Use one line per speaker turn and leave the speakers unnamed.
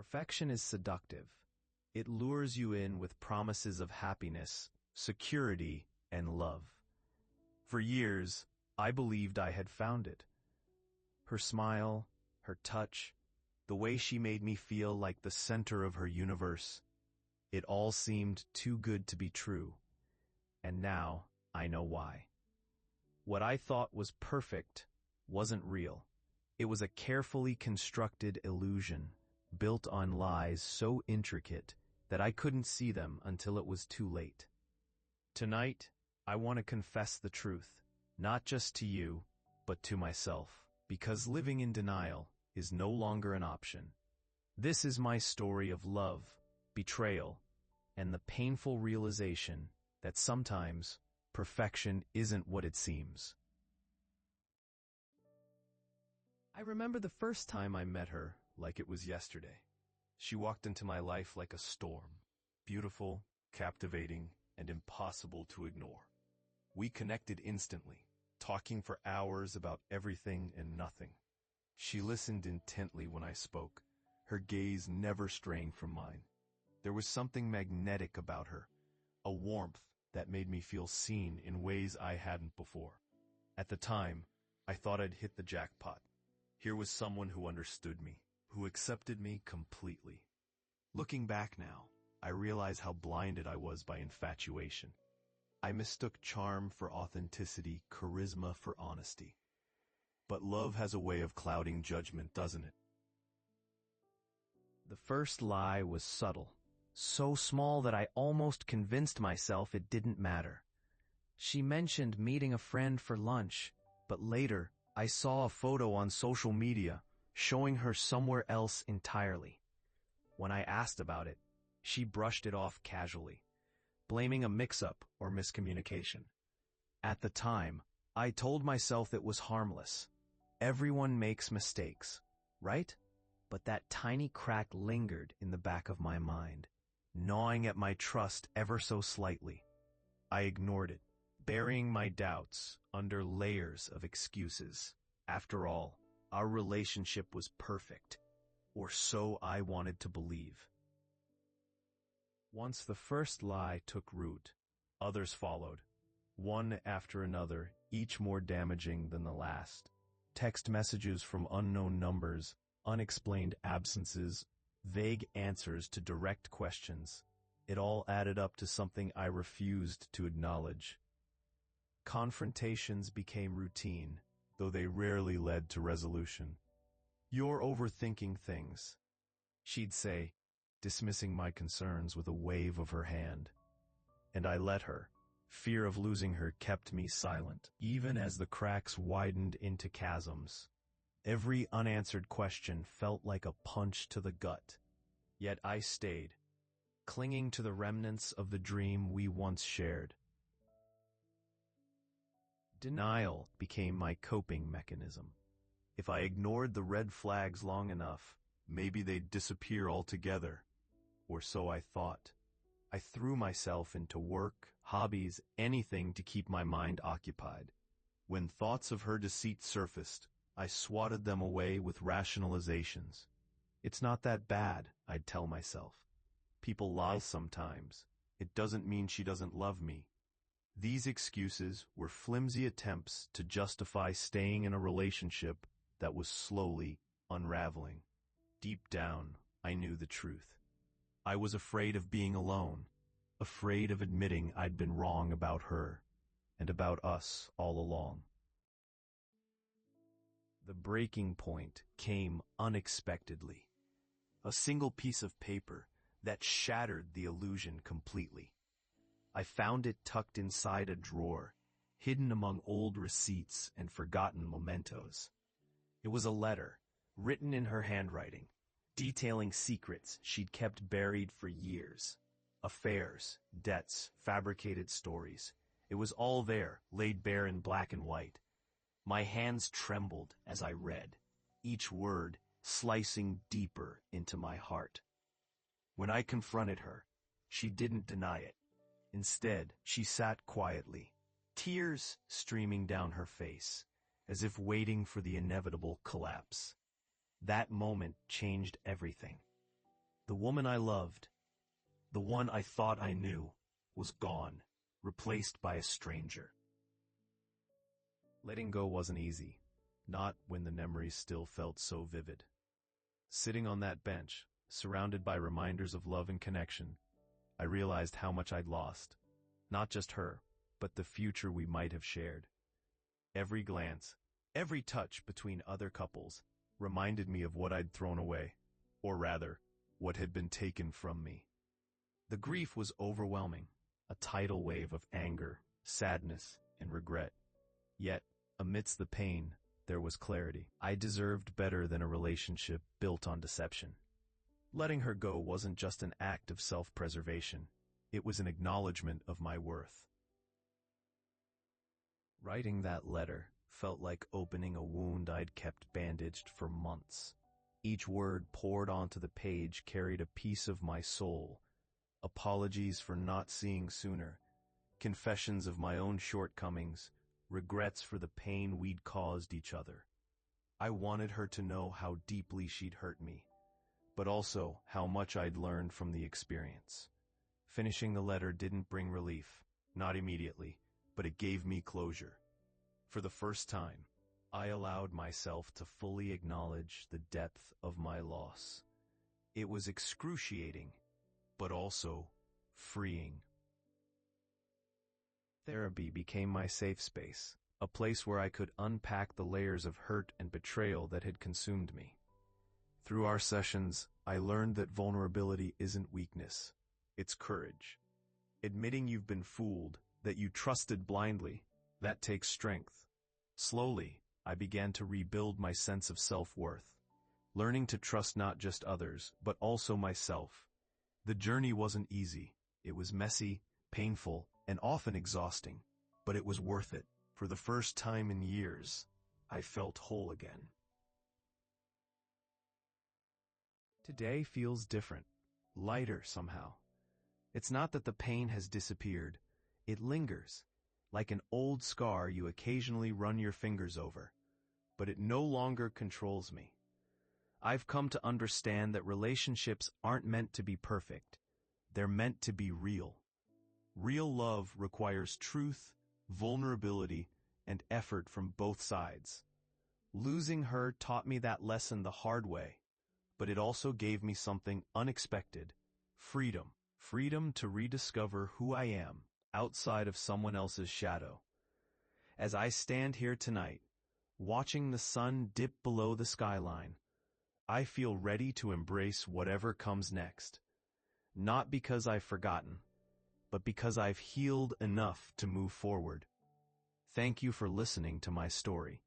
Perfection is seductive. It lures you in with promises of happiness, security, and love. For years, I believed I had found it. Her smile, her touch, the way she made me feel like the center of her universe, it all seemed too good to be true. And now, I know why. What I thought was perfect wasn't real. It was a carefully constructed illusion, built on lies so intricate that I couldn't see them until it was too late. Tonight, I want to confess the truth, not just to you, but to myself, because living in denial is no longer an option. This is my story of love, betrayal, and the painful realization that sometimes perfection isn't what it seems. I remember the first time I met her like it was yesterday. She walked into my life like a storm, beautiful, captivating, and impossible to ignore. We connected instantly, talking for hours about everything and nothing. She listened intently when I spoke, her gaze never straying from mine. There was something magnetic about her, a warmth that made me feel seen in ways I hadn't before. At the time, I thought I'd hit the jackpot. Here was someone who understood me, who accepted me completely. Looking back now, I realize how blinded I was by infatuation. I mistook charm for authenticity, charisma for honesty. But love has a way of clouding judgment, doesn't it? The first lie was subtle, so small that I almost convinced myself it didn't matter. She mentioned meeting a friend for lunch, but later I saw a photo on social media showing her somewhere else entirely. When I asked about it, she brushed it off casually, blaming a mix-up or miscommunication. At the time, I told myself it was harmless. Everyone makes mistakes, right? But that tiny crack lingered in the back of my mind, gnawing at my trust ever so slightly. I ignored it, burying my doubts under layers of excuses. After all, our relationship was perfect, or so I wanted to believe. Once the first lie took root, others followed, one after another, each more damaging than the last. Text messages from unknown numbers, unexplained absences, vague answers to direct questions. It all added up to something I refused to acknowledge. Confrontations became routine, though they rarely led to resolution. "You're overthinking things," she'd say, dismissing my concerns with a wave of her hand. And I let her. Fear of losing her kept me silent, even as the cracks widened into chasms. Every unanswered question felt like a punch to the gut. Yet I stayed, clinging to the remnants of the dream we once shared. Denial became my coping mechanism. If I ignored the red flags long enough, maybe they'd disappear altogether. Or so I thought. I threw myself into work, hobbies, anything to keep my mind occupied. When thoughts of her deceit surfaced, I swatted them away with rationalizations. "It's not that bad," I'd tell myself. "People lie sometimes. It doesn't mean she doesn't love me." These excuses were flimsy attempts to justify staying in a relationship that was slowly unraveling. Deep down, I knew the truth. I was afraid of being alone, afraid of admitting I'd been wrong about her, and about us all along. The breaking point came unexpectedly. A single piece of paper that shattered the illusion completely. I found it tucked inside a drawer, hidden among old receipts and forgotten mementos. It was a letter, written in her handwriting, detailing secrets she'd kept buried for years. Affairs, debts, fabricated stories. It was all there, laid bare in black and white. My hands trembled as I read, each word slicing deeper into my heart. When I confronted her, she didn't deny it. Instead, she sat quietly, tears streaming down her face, as if waiting for the inevitable collapse. That moment changed everything. The woman I loved, the one I thought I knew, was gone, replaced by a stranger. Letting go wasn't easy, not when the memories still felt so vivid. Sitting on that bench, surrounded by reminders of love and connection, I realized how much I'd lost. Not just her, but the future we might have shared. Every glance, every touch between other couples reminded me of what I'd thrown away, or rather, what had been taken from me. The grief was overwhelming, a tidal wave of anger, sadness, and regret. Yet, amidst the pain, there was clarity. I deserved better than a relationship built on deception. Letting her go wasn't just an act of self-preservation, it was an acknowledgement of my worth. Writing that letter felt like opening a wound I'd kept bandaged for months. Each word poured onto the page carried a piece of my soul. Apologies for not seeing sooner, confessions of my own shortcomings, regrets for the pain we'd caused each other. I wanted her to know how deeply she'd hurt me, but also how much I'd learned from the experience. Finishing the letter didn't bring relief, not immediately, but it gave me closure. For the first time, I allowed myself to fully acknowledge the depth of my loss. It was excruciating, but also freeing. Therapy became my safe space, a place where I could unpack the layers of hurt and betrayal that had consumed me. Through our sessions, I learned that vulnerability isn't weakness, it's courage. Admitting you've been fooled, that you trusted blindly, that takes strength. Slowly, I began to rebuild my sense of self-worth, learning to trust not just others, but also myself. The journey wasn't easy. It was messy, painful, and often exhausting, but it was worth it. For the first time in years, I felt whole again. Today feels different, lighter somehow. It's not that the pain has disappeared, it lingers, like an old scar you occasionally run your fingers over, but it no longer controls me. I've come to understand that relationships aren't meant to be perfect, they're meant to be real. Real love requires truth, vulnerability, and effort from both sides. Losing her taught me that lesson the hard way, but it also gave me something unexpected: freedom. Freedom to rediscover who I am outside of someone else's shadow. As I stand here tonight, watching the sun dip below the skyline, I feel ready to embrace whatever comes next. Not because I've forgotten, but because I've healed enough to move forward. Thank you for listening to my story.